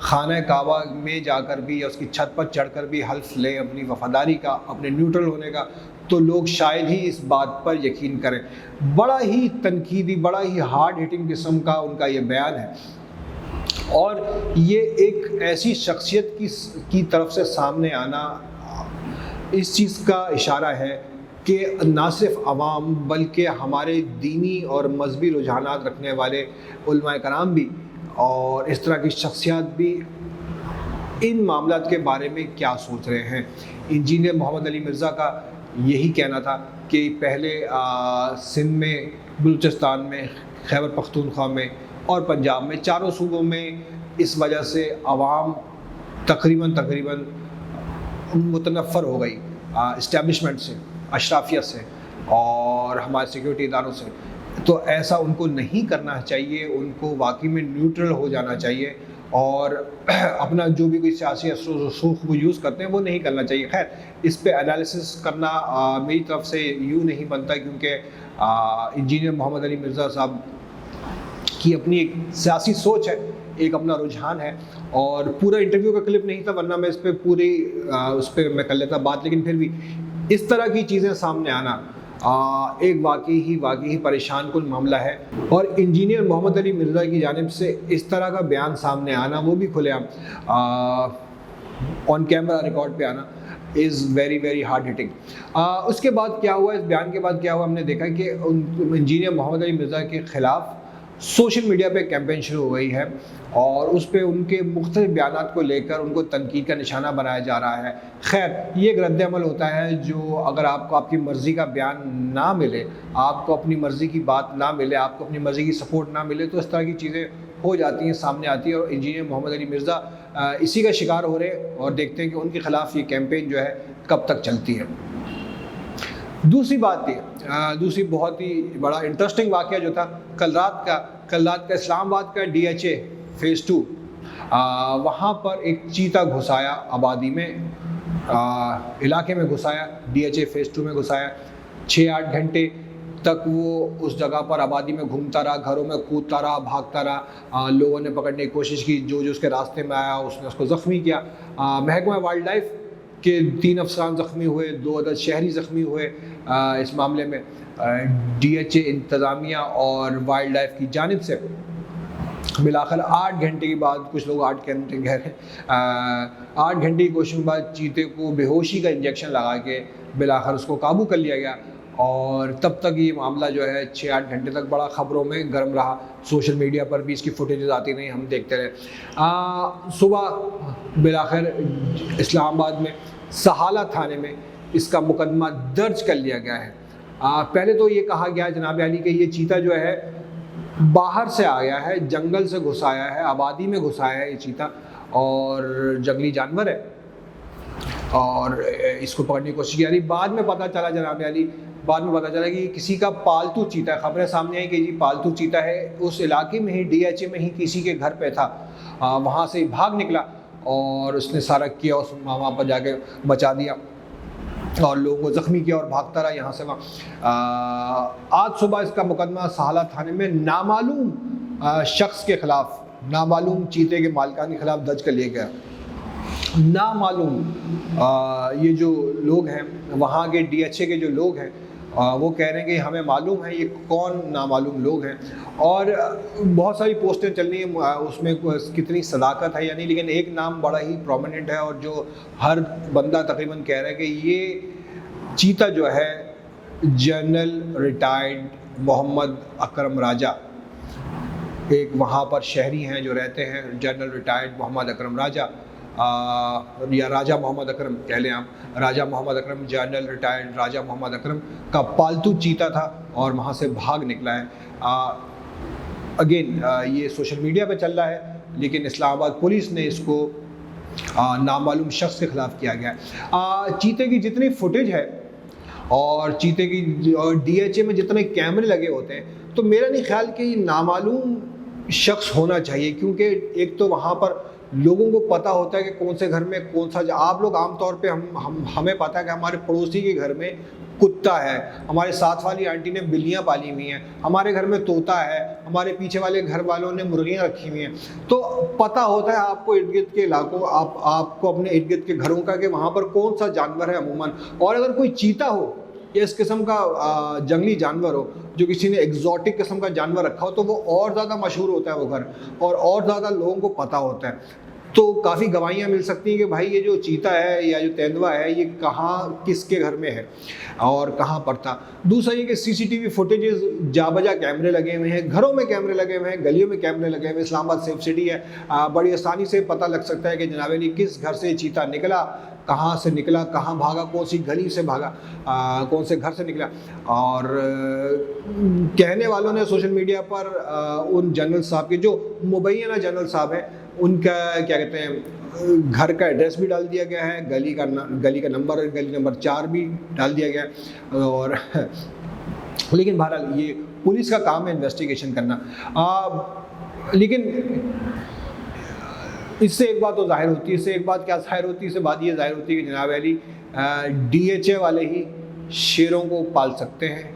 خانہ کعبہ میں جا کر بھی یا اس کی چھت پر چڑھ کر بھی حلف لیں اپنی وفاداری کا، اپنے نیوٹرل ہونے کا، تو لوگ شاید ہی اس بات پر یقین کریں۔ بڑا ہی تنقیدی، بڑا ہی ہارڈ ہٹنگ قسم کا ان کا یہ بیان ہے، اور یہ ایک ایسی شخصیت کی طرف سے سامنے آنا اس چیز کا اشارہ ہے کہ نہ صرف عوام بلکہ ہمارے دینی اور مذہبی رجحانات رکھنے والے علماء کرام بھی اور اس طرح کی شخصیات بھی ان معاملات کے بارے میں کیا سوچ رہے ہیں۔ انجینئر محمد علی مرزا کا یہی کہنا تھا کہ پہلے سندھ میں، بلوچستان میں، خیبر پختونخوا میں اور پنجاب میں، چاروں صوبوں میں اس وجہ سے عوام تقریباً متنفر ہو گئی اسٹیبلشمنٹ سے، اشرافیہ سے اور ہمارے سیکیورٹی اداروں سے۔ تو ایسا ان کو نہیں کرنا چاہیے، ان کو واقعی میں نیوٹرل ہو جانا چاہیے اور اپنا جو بھی کوئی سیاسی اثر و رسوخ وہ یوز کرتے ہیں وہ نہیں کرنا چاہیے۔ خیر، اس پہ انالیسس کرنا میری طرف سے یوں نہیں بنتا، کیونکہ انجینئر محمد علی مرزا صاحب کی اپنی ایک سیاسی سوچ ہے، ایک اپنا رجحان ہے، اور پورا انٹرویو کا کلپ نہیں تھا ورنہ میں اس پہ میں کر لیتا بات، لیکن پھر بھی اس طرح کی چیزیں سامنے آنا ایک واقعی پریشان کن معاملہ ہے، اور انجینئر محمد علی مرزا کی جانب سے اس طرح کا بیان سامنے آنا، وہ بھی کھلے عام آن کیمرہ ریکارڈ پہ آنا، is very very hard hitting. اس کے بعد کیا ہوا، اس بیان کے بعد کیا ہوا، ہم نے دیکھا کہ انجینئر محمد علی مرزا کے خلاف سوشل میڈیا پہ کیمپین شروع ہو گئی ہے، اور اس پہ ان کے مختلف بیانات کو لے کر ان کو تنقید کا نشانہ بنایا جا رہا ہے۔ خیر، یہ ایک رد عمل ہوتا ہے جو اگر آپ کو آپ کی مرضی کا بیان نہ ملے، آپ کو اپنی مرضی کی بات نہ ملے، آپ کو اپنی مرضی کی سپورٹ نہ ملے، تو اس طرح کی چیزیں ہو جاتی ہیں، سامنے آتی ہیں، اور انجینئر محمد علی مرزا اسی کا شکار ہو رہے، اور دیکھتے ہیں کہ ان کے خلاف یہ کیمپین جو ہے کب تک چلتی ہے۔ دوسری بات یہ، دوسری بہت ہی بڑا انٹرسٹنگ واقعہ جو تھا کل رات کا اسلام آباد کا DHA فیز 2، وہاں پر ایک چیتا گھسایا آبادی میں، علاقے میں گھسایا، DHA فیز 2 میں گھسایا۔ 6-8 گھنٹے تک وہ اس جگہ پر آبادی میں گھومتا رہا، گھروں میں کودتا رہا، بھاگتا رہا، لوگوں نے پکڑنے کی کوشش کی، جو اس کے راستے میں آیا اس نے اس کو زخمی کیا۔ محکمہ وائلڈ لائف کے 3 افسران زخمی ہوئے، 2 عدد شہری زخمی ہوئے اس معاملے میں۔ DHA انتظامیہ اور وائلڈ لائف کی جانب سے بالآخر 8 گھنٹے کے بعد، کچھ لوگ 8 گھنٹے کہہ رہے ہیں، 8 گھنٹے کی کوششوں کے بعد چیتے کو بے ہوشی کا انجیکشن لگا کے بالآخر اس کو قابو کر لیا گیا، اور تب تک یہ معاملہ جو ہے 6-8 گھنٹے تک بڑا خبروں میں گرم رہا، سوشل میڈیا پر بھی اس کی فوٹیجز آتی رہیں، ہم دیکھتے رہے۔ صبح بالآخر اسلام آباد میں سہالہ تھانے میں اس کا مقدمہ درج کر لیا گیا ہے۔ پہلے تو یہ کہا گیا جناب علی کہ یہ چیتا جو ہے باہر سے آیا ہے، جنگل سے گھس آیا ہے، آبادی میں گھس آیا ہے یہ چیتا، اور جنگلی جانور ہے، اور اس کو پکڑنے کی کوشش کی جا رہی۔ بعد میں پتہ چلا جناب علی، کہ یہ کسی کا پالتو چیتا ہے، خبریں سامنے آئی کہ یہ پالتو چیتا ہے، اس علاقے میں ہی DHA میں ہی کسی کے گھر پہ تھا، وہاں سے بھاگ نکلا اور اس نے سارا کیا، اس وہاں پر جا کے بچا دیا اور لوگوں کو زخمی کیا اور بھاگتا رہا یہاں سے وہاں۔ آج صبح اس کا مقدمہ سہالہ تھانے میں نامعلوم شخص کے خلاف، نامعلوم چیتے کے مالکان کے خلاف درج کر لیا گیا۔ نامعلوم یہ جو لوگ ہیں وہاں کے DHA کے جو لوگ ہیں وہ کہہ رہے ہیں کہ ہمیں معلوم ہے یہ کون نامعلوم لوگ ہیں، اور بہت ساری پوسٹیں چل رہی ہیں، اس میں کتنی صداقت ہے یا نہیں، لیکن ایک نام بڑا ہی پرومیننٹ ہے اور جو ہر بندہ تقریباً کہہ رہا ہے کہ یہ چیتا جو ہے جنرل ریٹائرڈ محمد اکرم راجہ، ایک وہاں پر شہری ہیں جو رہتے ہیں، جنرل ریٹائرڈ محمد اکرم راجہ، یا راجہ محمد اکرم کہہ لیں آپ، راجہ محمد اکرم، جنرل ریٹائرڈ راجہ محمد اکرم کا پالتو چیتا تھا اور وہاں سے بھاگ نکلا ہے۔ اگین یہ سوشل میڈیا پہ چل رہا ہے، لیکن اسلام آباد پولیس نے اس کو نامعلوم شخص کے خلاف کیا گیا ہے۔ چیتے کی جتنی فوٹیج ہے اور چیتے کی اور DHA میں جتنے کیمرے لگے ہوتے ہیں، تو میرا نہیں خیال کہ یہ نامعلوم شخص ہونا چاہیے، کیونکہ ایک تو وہاں پر لوگوں کو پتہ ہوتا ہے کہ کون سے گھر میں کون سا، آپ لوگ عام طور پہ ہمیں پتہ ہے کہ ہمارے پڑوسی کے گھر میں کتا ہے, ہمارے ساتھ والی آنٹی نے بلیاں پالی ہوئی ہیں, ہمارے گھر میں طوطا ہے, ہمارے پیچھے والے گھر والوں نے مرغیاں رکھی ہوئی ہیں. تو پتہ ہوتا ہے آپ کو ارد گرد کے علاقوں, آپ کو اپنے ارد گرد کے گھروں کا کہ وہاں پر کون سا جانور ہے عموماً. اور اگر کوئی چیتا ہو یا اس قسم کا جنگلی جانور ہو جو کسی نے ایگزوٹک قسم کا جانور رکھا ہو, تو وہ اور زیادہ مشہور ہوتا ہے وہ گھر, اور زیادہ لوگوں کو پتہ ہوتا ہے. تو کافی گواہیاں مل سکتی ہیں کہ بھائی یہ جو چیتا ہے یا جو تیندوا ہے یہ کہاں کس کے گھر میں ہے اور کہاں پر تھا. دوسرا یہ کہ CCTV فوٹیجز جا بجا کیمرے لگے ہوئے ہیں, گھروں میں کیمرے لگے ہوئے ہیں, گلیوں میں کیمرے لگے ہوئے ہیں. اسلام آباد سیف سٹی ہے, بڑی آسانی سے پتہ لگ سکتا ہے کہ جناب علی کس گھر سے چیتا نکلا, کہاں سے نکلا, کہاں بھاگا, کون سی گلی سے بھاگا, کون سے گھر سے نکلا. اور کہنے والوں نے social media per in general صاحب کے جو مبینہ جنرل صاحب ہیں ان کا کیا کہتے ہیں گھر کا ایڈریس بھی ڈال دیا گیا ہے, گلی کا نمبر, گلی نمبر 4 بھی ڈال دیا گیا ہے. اور لیکن بہرحال یہ پولیس کا کام ہے انویسٹیگیشن کرنا. لیکن اس سے ایک بات تو ظاہر ہوتی ہے, اس سے ایک بات کیا ظاہر ہوتی ہے, اس سے بات یہ ظاہر ہوتی ہے کہ جناب علی DHA والے ہی شیروں کو پال سکتے ہیں,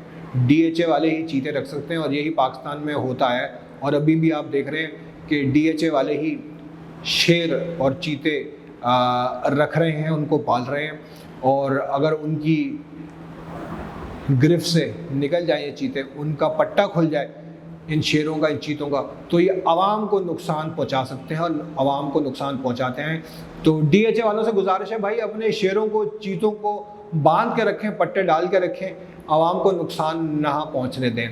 DHA والے ہی چیتے رکھ سکتے ہیں, اور یہی پاکستان میں ہوتا ہے. اور ابھی بھی آپ دیکھ رہے ہیں کہ DHA والے ہی شیر اور چیتے رکھ رہے ہیں, ان کو پال رہے ہیں. اور اگر ان کی گرفت سے نکل جائیں یہ چیتے, ان کا پٹہ کھل جائے ان شیروں کا, ان چیتوں کا, تو یہ عوام کو نقصان پہنچا سکتے ہیں اور عوام کو نقصان پہنچاتے ہیں. تو DHA والوں سے گزارش ہے بھائی اپنے شیروں کو, چیتوں کو باندھ کے رکھیں, پٹے ڈال کے رکھیں, عوام کو نقصان نہ پہنچنے دیں.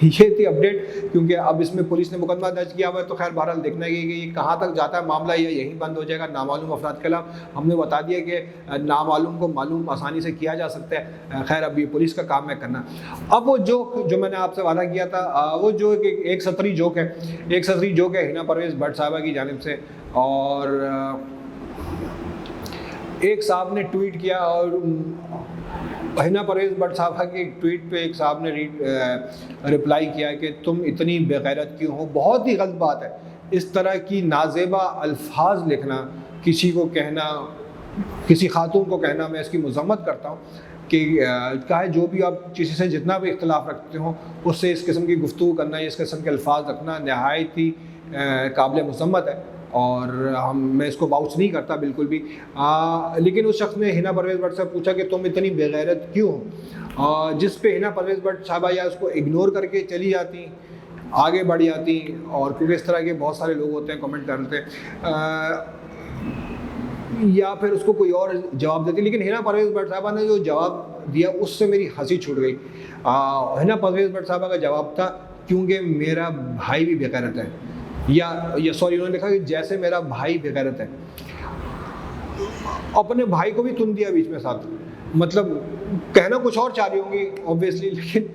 یہ تھی اپڈیٹ, کیونکہ اب اس میں پولیس نے مقدمہ درج کیا ہوا ہے. تو خیر بہرحال دیکھنا ہے کہ یہ کہاں تک جاتا ہے معاملہ, یا یہیں بند ہو جائے گا نامعلوم افراد کے خلاف. ہم نے بتا دیا کہ نامعلوم کو معلوم آسانی سے کیا جا سکتا ہے. خیر اب یہ پولیس کا کام ہے کرنا. اب وہ جو میں نے آپ سے وعدہ کیا تھا, وہ جو ایک سطری جوک ہے ہنا پرویز بٹ صاحبہ کی جانب سے. اور ایک صاحب نے ٹویٹ کیا, اور ہنا پرویز بٹ صاحبہ کے ٹویٹ پہ ایک صاحب نے رپلائی کیا کہ تم اتنی بے غیرت کیوں ہو. بہت ہی غلط بات ہے اس طرح کی نازیبا الفاظ لکھنا, کسی کو کہنا, کسی خاتون کو کہنا. میں اس کی مذمت کرتا ہوں کہ چاہے جو بھی آپ کسی سے جتنا بھی اختلاف رکھتے ہوں اس سے اس قسم کی گفتگو کرنا, اس قسم کے الفاظ رکھنا نہایت ہی قابل مذمت ہے. اور میں اس کو باؤچ نہیں کرتا بالکل بھی. لیکن اس شخص نے ہنا پرویز بٹ سے پوچھا کہ تم اتنی بے غیرت کیوں ہو, جس پہ ہنا پرویز بٹ صاحبہ یا اس کو اگنور کر کے چلی جاتی, آگے بڑھ جاتی. اور کیونکہ اس طرح کے بہت سارے لوگ ہوتے ہیں کمنٹ کرتے ہیں, یا پھر اس کو کوئی اور جواب دیتی. لیکن ہنا پرویز بٹ صاحبہ نے جو جواب دیا اس سے میری ہنسی چھوٹ گئی. ہنا پرویز بٹ صاحبہ کا جواب تھا کیونکہ میرا بھائی بھی بے غیرت ہے, یا سوری انہوں نے لکھا کہ جیسے میرا بھائی بے غیرت ہے. اپنے بھائی کو بھی تن دیا بیچ میں ساتھ, مطلب کہنا کچھ اور چاہ رہی ہوں گی اوبویسلی, لیکن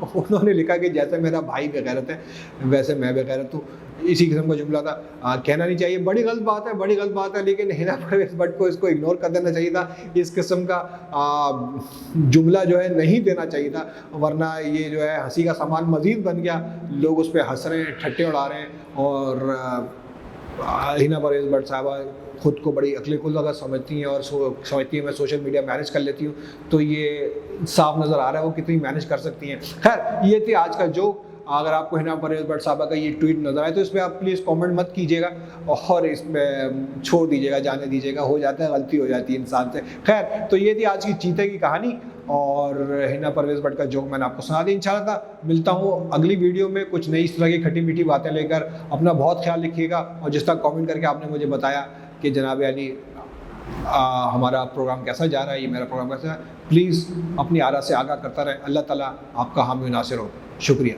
انہوں نے لکھا کہ جیسے میرا بھائی بے غیرت ہے ویسے میں بے غیرت ہوں. اسی قسم کا جملہ تھا, کہنا نہیں چاہیے. بڑی غلط بات ہے, لیکن ہنا پرویز بٹ کو اس کو اگنور کر دینا چاہیے تھا. اس قسم کا جملہ جو ہے نہیں دینا چاہیے تھا, ورنہ یہ جو ہے ہنسی کا سامان مزید بن گیا. لوگ اس پہ ہنس رہے ہیں, ٹھٹے اڑا رہے ہیں. اور ہنا پرویز بٹ صاحبہ خود کو بڑی عقل کل اگر سمجھتی ہیں اور سمجھتی ہیں میں سوشل میڈیا مینیج کر لیتی ہوں, تو یہ صاف نظر آ رہا ہے وہ کتنی مینیج کر سکتی ہیں. خیر یہ تھی آج کا جوک. اگر آپ کو ہنا پرویز بٹ صاحبہ کا یہ ٹویٹ نظر آئے تو اس پہ آپ پلیز کامنٹ مت کیجیے گا, اور اس میں چھوڑ دیجیے گا, جانے دیجیے گا. ہو جاتا ہے, غلطی ہو جاتی ہے انسان سے. خیر تو یہ تھی آج کی چیتے کی کہانی, اور ہنا پرویز بٹ کا جوک میں نے آپ کو سنا دی. انشاءاللہ ملتا ہوں اگلی ویڈیو میں کچھ نئی اس طرح کی کھٹی میٹھی باتیں لے کر. اپنا بہت خیال رکھیے گا, اور جس طرح کامنٹ کر کے آپ نے مجھے بتایا کہ جناب علی ہمارا پروگرام کیسا جا رہا ہے, یہ میرا پروگرام کیسا ہے, پلیز اپنی آرا سے آگاہ کرتا رہے. اللہ تعالیٰ آپ کا حامی و ناصر ہو. شکریہ.